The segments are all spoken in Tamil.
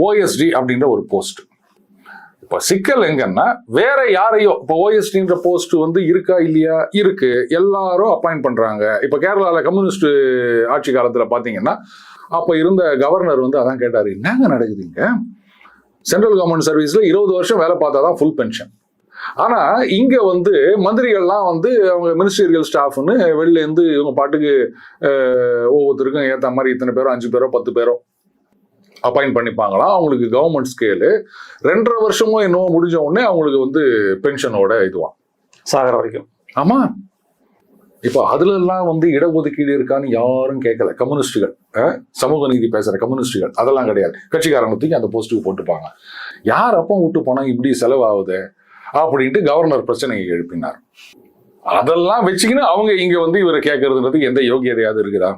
ஓஎஸ்டி அப்படின்ற ஒரு போஸ்ட். இப்ப சிக்கல் எங்கன்னா வேற யாரையோ, இப்ப ஓஎஸ்டின்ற போஸ்ட் வந்து இருக்கா இல்லையா, இருக்கு, எல்லாரும் அப்பாயிண்ட் பண்றாங்க. இப்ப கேரளால கம்யூனிஸ்ட் ஆட்சி காலத்துல பாத்தீங்கன்னா அப்ப இருந்த கவர்னர் வந்து அதான் கேட்டாரு, என்னங்க நடக்குதுங்க, சென்ட்ரல் கவர்மெண்ட் சர்வீஸ்ல 20 வருஷம் வேலை பார்த்தாதான் ஃபுல் பென்ஷன். ஆனா இங்க வந்து மந்திரிகள்லாம் வந்து அவங்க மினிஸ்டீரியல் ஸ்டாஃப்னு வெளில இருந்து இவங்க பாட்டுக்கு ஒவ்வொருத்தருக்கும் ஏற்ற மாதிரி இத்தனை பேரோ 5 பேரோ 10 பேரோ அப்பாயிண்ட் பண்ணிப்பாங்களாம். அவங்களுக்கு கவர்மெண்ட் ஸ்கேலு 2.5 வருஷமோ என்னவோ முடிஞ்ச உடனே அவங்களுக்கு வந்து பென்ஷனோட இதுவான் சாகர வரைக்கும். ஆமா, இப்போ அதுல எல்லாம் வந்து இடஒதுக்கீடு இருக்கான்னு யாரும் கேட்கல. கம்யூனிஸ்டுகள், சமூக நீதி பேசுற கம்யூனிஸ்டுகள் அதெல்லாம் கிடையாது. கட்சிக்காரங்க தூக்கி அந்த போஸ்ட்டுக்கு போட்டுப்பாங்க. யார் அப்போ விட்டு போனா இப்படி செலவாகுது அப்படின்ட்டு கவர்னர் பிரச்சனையை எழுப்பினார். அதெல்லாம் வச்சுக்கின்னு அவங்க இங்க வந்து இவரை கேட்கறதுன்றதுக்கு எந்த யோகியதையாவது இருக்குதா?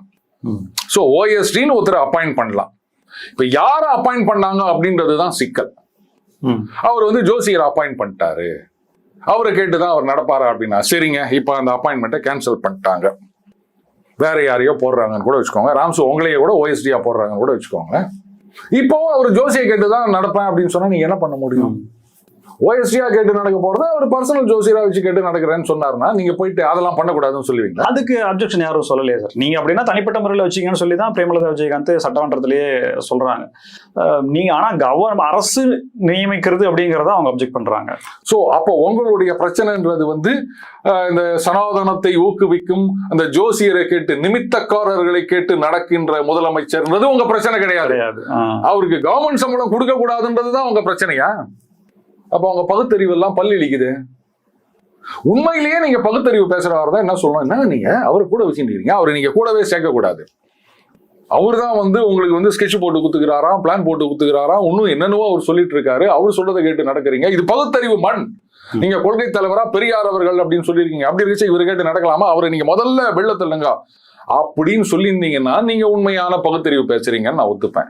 சோ ஓஎஸ்டின்னு ஒருத்தர் அப்பாயிண்ட் பண்ணலாம். இப்ப யார அப்பாயிண்ட் பண்ணாங்க அப்படின்றதுதான் சிக்கல். அவர் வந்து ஜோசியர் அப்பாயிண்ட் பண்ணிட்டாரு, அவரை கேட்டுதான் அவர் நடப்பாரா அப்படின்னா, சரிங்க இப்ப அந்த அப்பாயின்மெண்ட்டை கேன்சல் பண்ணிட்டாங்க, வேற யாரையோ போடுறாங்கன்னு கூட வச்சுக்கோங்க, ராம்சு உங்களையே கூட ஓஎஸ்டியா போடுறாங்கன்னு கூட வச்சுக்கோங்க. இப்போ அவர் ஜோசியை கேட்டுதான் நடப்பேன் அப்படின்னு சொன்னா நீங்க என்ன பண்ண முடியும்? ஓஎஸ்டியா கேட்டு நடக்க போறது அவர் பர்சனல் ஜோசியரா வச்சு கேட்டு நடக்கிறேன்னு சொன்னாருன்னா நீங்க போயிட்டு அதெல்லாம் பண்ணக்கூடாதுன்னு சொல்லுவீங்க. அதுக்கு அப்ஜெக்ஷன் யாரும் சொல்லலையே சார். நீங்க அப்படின்னா தனிப்பட்ட முறையில் வச்சுக்கன்னு சொல்லி தான் பிரேமலதா விஜயகாந்த் சட்டமன்றத்திலேயே சொல்றாங்க. நீங்க ஆனா அரசு நியமிக்கிறது அப்படிங்கறத அவங்க அப்ஜெக்ட் பண்றாங்க. சோ அப்போ உங்களுடைய பிரச்சனைன்றது வந்து இந்த சனாதனத்தை ஊக்குவிக்கும் அந்த ஜோசியரை கேட்டு நிமித்தக்காரர்களை கேட்டு நடக்கின்ற முதலமைச்சர்ன்றது உங்க பிரச்சனை கிடையாது. அவருக்கு கவர்மெண்ட் சம்பளம் கொடுக்க கூடாதுன்றதுதான் உங்க பிரச்சனையா? அப்ப அவங்க பகுத்தறிவு எல்லாம் பள்ளி இழிக்குது. உண்மையிலேயே நீங்க பகுத்தறிவு பேசுறவர் தான் என்ன சொல்லணும், என்ன நீங்க அவரை கூட வச்சுருக்கீங்க, அவரை நீங்க கூடவே சேர்க்க கூடாது. அவர் தான் வந்து உங்களுக்கு வந்து ஸ்கெட்ச் போட்டு குத்துக்கிறாராம், பிளான் போட்டு குத்துக்கிறாராம், இன்னும் என்னென்னவோ அவர் சொல்லிட்டு இருக்காரு, அவர் சொல்றதை கேட்டு நடக்கிறீங்க. இது பகுத்தறிவு மண். நீங்க கொள்கை தலைவரா பெரியார் அவர்கள் அப்படின்னு சொல்லியிருக்கீங்க. அப்படி இருந்துச்சு இவரு கேட்டு நடக்கலாமா? அவரை நீங்க முதல்ல வெள்ளத்தல்லுங்க அப்படின்னு சொல்லியிருந்தீங்கன்னா நீங்க உண்மையான பகுத்தறிவு பேசுறீங்கன்னு நான் ஒத்துப்பேன்.